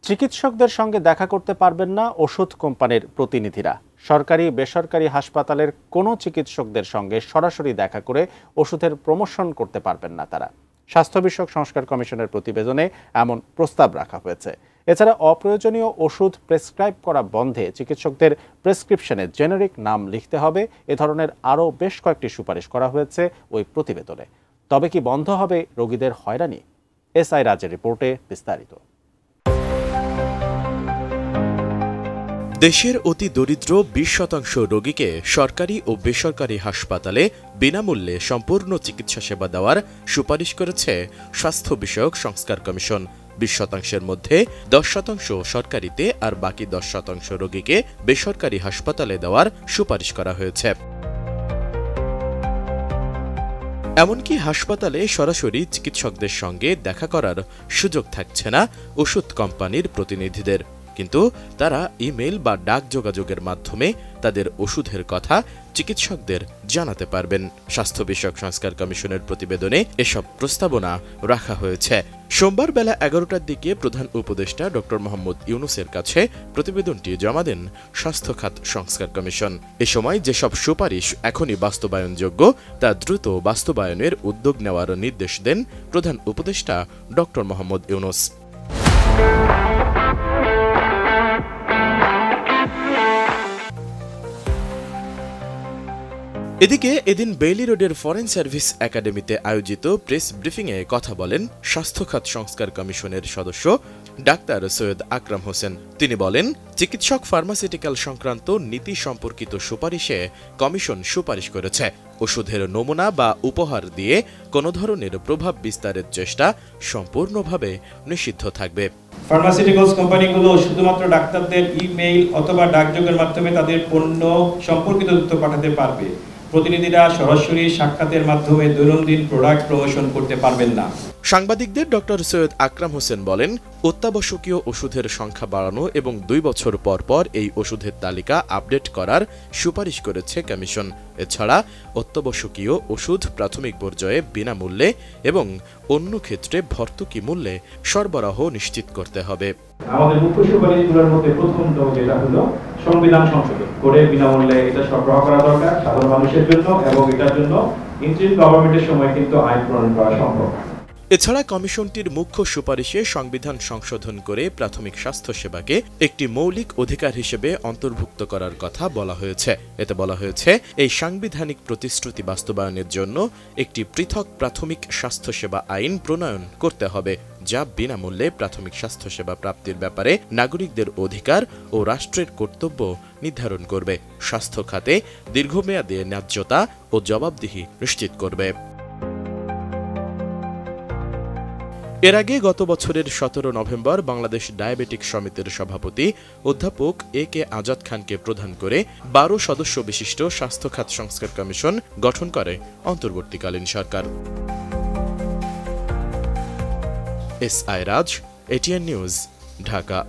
চিকিৎসকদের সঙ্গে দেখা করতে পারবেন না ওষুধ কোম্পানির প্রতিনিধিরা। সরকারি বেসরকারি হাসপাতালের কোনো চিকিৎসকদের সঙ্গে সরাসরি দেখা করে ওষুধের প্রমোশন করতে পারবেন না তারা। স্বাস্থ্য বিষয়ক সংস্কার কমিশনের প্রতিবেদনে এমন প্রস্তাব রাখা হয়েছে। এছাড়া অপ্রয়োজনীয় ওষুধ প্রেসক্রাইব করা বন্ধে চিকিৎসকদের প্রেসক্রিপশনে জেনেরিক নাম লিখতে হবে। এ ধরনের আরও বেশ কয়েকটি সুপারিশ করা হয়েছে ওই প্রতিবেদনে। তবে কি বন্ধ হবে রোগীদের হয়রানি? এসআই রাজের রিপোর্টে বিস্তারিত। দেশের অতি দরিদ্র ২০% রোগীকে সরকারি ও বেসরকারি হাসপাতালে বিনামূল্যে সম্পূর্ণ চিকিৎসা সেবা দেওয়ার সুপারিশ করেছে স্বাস্থ্য বিষয়ক সংস্কার কমিশন। ২০% মধ্যে ১০% সরকারিতে আর বাকি ১০% রোগীকে বেসরকারি হাসপাতালে দেওয়ার সুপারিশ করা হয়েছে। এমনকি হাসপাতালে সরাসরি চিকিৎসকদের সঙ্গে দেখা করার সুযোগ থাকছে না ওষুধ কোম্পানির প্রতিনিধিদের, কিন্তু তারা ইমেল বা ডাক যোগাযোগের মাধ্যমে তাদের ওষুধের কথা চিকিৎসকদের জানাতে পারবেন। স্বাস্থ্য বিষয়ক সংস্কার কমিশনের প্রতিবেদনে এসব প্রস্তাবনা রাখা হয়েছে। সোমবার বেলা ১১টার দিকে প্রধান উপদেষ্টা ডক্টর মোহাম্মদ ইউনূসের কাছে প্রতিবেদনটি জমা দেন স্বাস্থ্য খাত সংস্কার কমিশন। এ সময় যেসব সুপারিশ এখনই বাস্তবায়নযোগ্য তা দ্রুত বাস্তবায়নের উদ্যোগ নেওয়ার নির্দেশ দেন প্রধান উপদেষ্টা ডক্টর মোহাম্মদ ইউনূস। এদিকে এদিন বেইলি রোডের ফরেন সার্ভিস একাডেমিতে আয়োজিত প্রেস ব্রিফিংয়ে কথা বলেন স্বাস্থ্য খাত সংস্কার কমিশনের সদস্য ডাক্তার সৈয়দ আকরাম হোসেন। তিনি বলেন, চিকিৎসক ফার্মাসিউটিক্যাল সংক্রান্ত নীতি সম্পর্কিত সুপারিশে কমিশন সুপারিশ করেছে ওষুধের নমুনা বা উপহার দিয়ে কোনো ধরনের প্রভাব বিস্তারের চেষ্টা সম্পূর্ণভাবে নিষিদ্ধ থাকবে। ফার্মাসিউটিক্যালস কোম্পানিগুলো শুধুমাত্র ডাক্তারদের ইমেইল অথবা ডাকযোগের মাধ্যমে তাদের পণ্য সম্পর্কিত তথ্য পাঠাতে পারবে। প্রতিনিধিরা সরাসরি সাক্ষাতের মাধ্যমে দৈনন্দিন প্রোডাক্ট প্রমোশন করতে পারবেন না। সাংবাদিকদের ডক্টর সৈয়দ আকরাম হোসেন বলেন, অত্যাবশ্যকীয় ওষুধের সংখ্যা বাড়ানো এবং ২ বছর পর পর এই ওষুধের তালিকা আপডেট করার সুপারিশ করেছে কমিশন। এছাড়া অত্যাবশ্যকীয় ওষুধ প্রাথমিক পর্যায়ে বিনামূল্যে এবং অন্য ক্ষেত্রে ভর্তুকি মূল্যে সরবরাহ নিশ্চিত করতে হবে। আমাদের মুখ্য সুপারিশগুলোর মধ্যে প্রথম যেটা হলো সংবিধান সংশোধন করে বিনামূল্যে এটা সরবরাহ করা দরকার সাধারণ মানুষের জন্য, এবং এটার জন্য ইন্টারিম গভর্নমেন্টের সময় কিন্তু আইন প্রণয়ন করা সম্ভব। এছাড়া কমিশনটির মুখ্য সুপারিশে সংবিধান সংশোধন করে প্রাথমিক স্বাস্থ্য সেবাকে একটি মৌলিক অধিকার হিসেবে অন্তর্ভুক্ত করার কথা বলা হয়েছে। এতে বলা হয়েছে, এই সাংবিধানিক প্রতিশ্রুতি বাস্তবায়নের জন্য একটি পৃথক প্রাথমিক স্বাস্থ্যসেবা আইন প্রণয়ন করতে হবে, যা বিনামূল্যে প্রাথমিক স্বাস্থ্যসেবা প্রাপ্তির ব্যাপারে নাগরিকদের অধিকার ও রাষ্ট্রের কর্তব্য নির্ধারণ করবে। স্বাস্থ্য খাতে দীর্ঘমেয়াদে ন্যায্যতা ও জবাবদিহি নিশ্চিত করবে। এর আগে গত বছরের ১৭ নভেম্বর বাংলাদেশ ডায়াবেটিক সমিতির সভাপতি অধ্যাপক এ.কে আজাদ খানকে প্রধান করে ১২ সদস্য বিশিষ্ট স্বাস্থ্য খাত সংস্কার কমিশন গঠন করে অন্তর্বর্তীকালীন সরকার। এসআই রাজ, এটিএন নিউজ, ঢাকা।